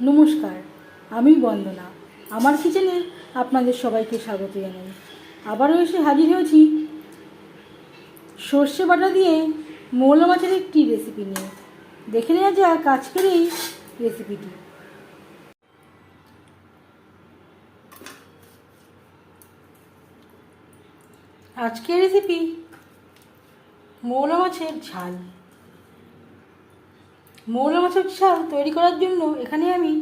নমস্কার, আমি বন্দনা। আমার কিচেনে আপনাদের সবাইকে স্বাগত জানাই। আবারও এসে হাজির হয়েছি সর্ষে বাটা দিয়ে মৌলা মাছের একটি রেসিপি নিয়ে। দেখে নেওয়া যাক আজকের এই রেসিপিটি। আজকের রেসিপি মৌলা মাছের ঝাল। মৌলা মাছের ঝাল তৈরি করার জন্য এখানে আমি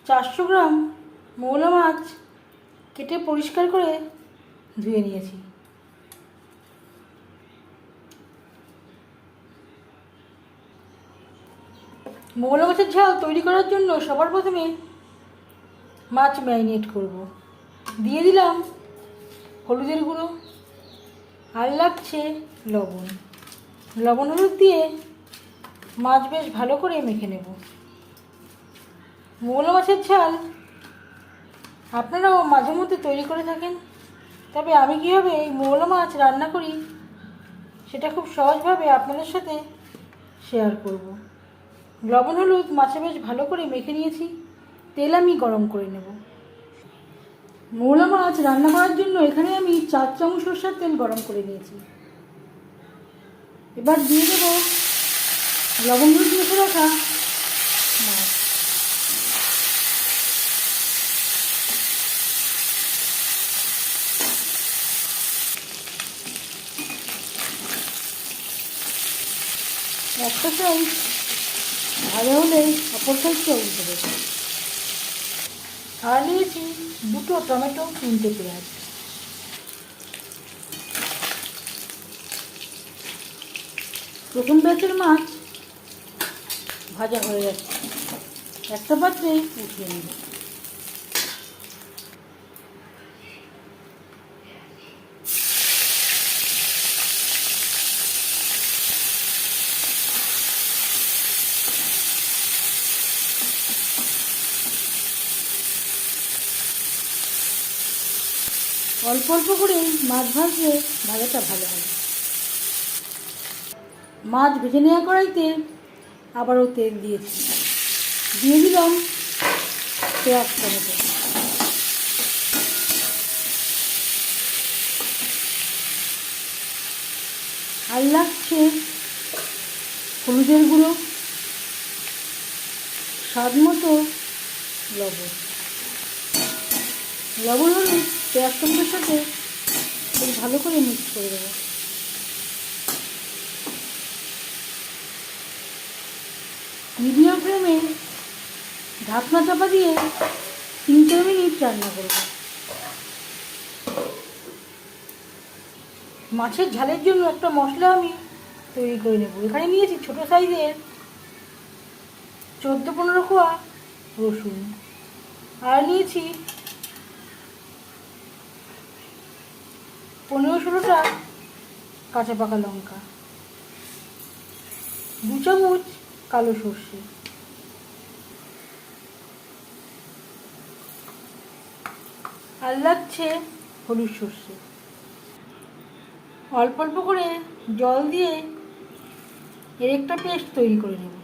400 গ্রাম মৌলা মাছ কেটে পরিষ্কার করে ধুয়ে নিয়েছি। মৌলা মাছের ঝাল তৈরি করার জন্য সবার প্রথমে মাছ ম্যারিনেট করব। দিয়ে দিলাম হলুদের গুঁড়ো, আর লাগছে লবণ। লবণ হলুদ দিয়ে মাছ বেশ ভালো করে মেখে নেব। মৌলা মাছের ঝাল আপনারাও মাঝে মধ্যে তৈরি করে থাকেন, তবে আমি কীভাবে এই মৌলা মাছ রান্না করি সেটা খুব সহজভাবে আপনাদের সাথে শেয়ার করব। লবণ হলুদ মাছে বেশ ভালো করে মেখে নিয়েছি। তেল আমি গরম করে নেব। মৌলা মাছ রান্না করার জন্য এখানে আমি 4 চামচ সরষের তেল গরম করে নিয়েছি। এবার দিয়ে দেব লবণ হলুদ মেখে রাখা মাছ। একটা সাইড ভালো হলে অপর সাইডটা উল্টে দেবো। আর নিয়েছি 2 টমেটো, 3টে পেঁয়াজ। প্রথম ব্যাচের মাছ ভাজা হয়ে যাচ্ছে, একটা পাত্রে উঠিয়ে নেব। অল্প অল্প করে মাছ ভাজলে ভাজাটা ভালো হয়। মাছ ভেজে নেওয়া কড়াইতে আবারও তেল দিয়েছি। দিয়ে দিলাম পেঁয়াজ টমেটো। আর লাগছে হলুদের গুঁড়ো, স্বাদ মতো লবণ। লবণ হলুদ পেঁয়াজ টমেটোর সাথে খুব ভালো করে মিক্স করে দেবো। মিডিয়াম ফ্লেমে ঢাকনা চাপা দিয়ে 3-4 মিনিট রান্না করব। মাছের ঝালের জন্য একটা মশলা আমি তৈরি করে নেব। এখানে নিয়েছি ছোটো সাইজের 14-15 কোয়া রসুন, আর নিয়েছি 15-16টা কাঁচা পাকা লঙ্কা, 2 চামচ কালো সর্ষে, আর লাগছে হলুদ সর্ষে। অল্প অল্প করে জল দিয়ে এর একটা পেস্ট তৈরি করে নেব।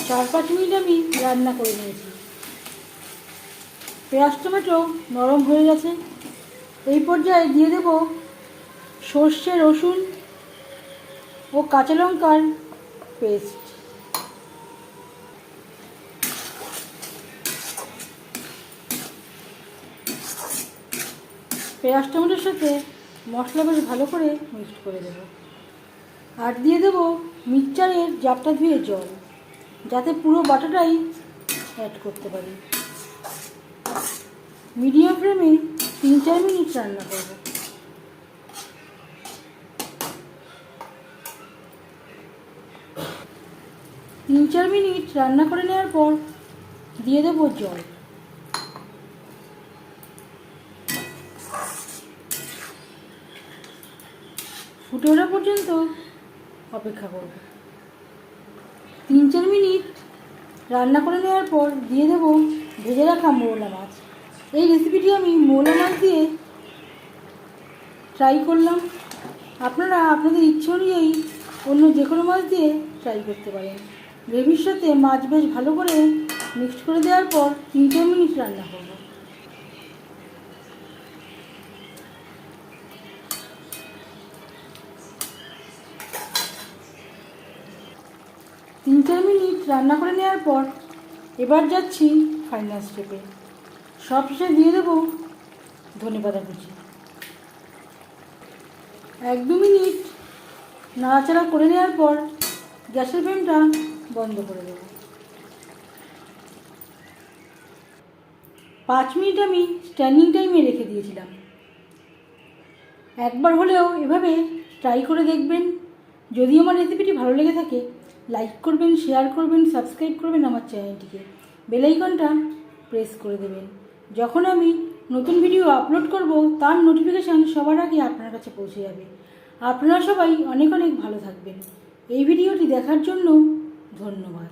4-5 মিনিট আমি রান্না করে নিয়েছি। পেঁয়াজ টমেটো নরম হয়ে গেছে। এই পর্যায়ে দিয়ে দেব সর্ষে, রসুন ও কাঁচা লঙ্কার পেস্ট। পেঁয়াজ টমেটোর সাথে মশলা বেশ ভালো করে মিক্সড করে দেব। আর দিয়ে দেব মিক্সচারের জাপটা ধুয়ে জল, যাতে পুরো বাটাটাই অ্যাড করতে পারি। মিডিয়াম ফ্লেমে 3-4 মিনিট রান্না করব। তিন চার মিনিট রান্না করে নেওয়ার পর দিয়ে দেব জল। ফুটে ওঠা পর্যন্ত অপেক্ষা করব। 3-4 মিনিট রান্না করে নেওয়ার পর দিয়ে দেব ভেজে রাখা মৌলা মাছ। এই রেসিপিটি আমি মৌলা মাছ দিয়ে ট্রাই করলাম। আপনারা আপনাদের ইচ্ছে অনুযায়ী অন্য যে কোনো মাছ দিয়ে ট্রাই করতে পারেন। গ্রেভির সাথে মাছ বেশ ভালো করে মিক্সড করে দেওয়ার পর 3-4 মিনিট রান্না করব। তিন চার মিনিট রান্না করে নেওয়ার পর এবার যাচ্ছি ফাইনাল স্টেপে। সব শেষে দিয়ে দেবো ধনেপাতা কুচি। 1-2 মিনিট নাড়াচাড়া করে নেওয়ার পর গ্যাসের ফ্লেমটা বন্ধ করে দেবো। 5 মিনিট আমি স্ট্যান্ডিং টাইমে রেখে দিয়েছিলাম। একবার হলেও এভাবে ট্রাই করে দেখবেন। যদি আমার রেসিপিটি ভালো লেগে থাকে লাইক করবেন, শেয়ার করবেন, সাবস্ক্রাইব করবেন আমার চ্যানেলটিকে, বেল আইকনটা প্রেস করে দেবেন। যখন আমি নতুন ভিডিও আপলোড করব তার নোটিফিকেশান সবার আগে আপনার কাছে পৌঁছে যাবে। আপনারা সবাই অনেক অনেক ভালো থাকবেন। এই ভিডিওটি দেখার জন্য ধন্যবাদ।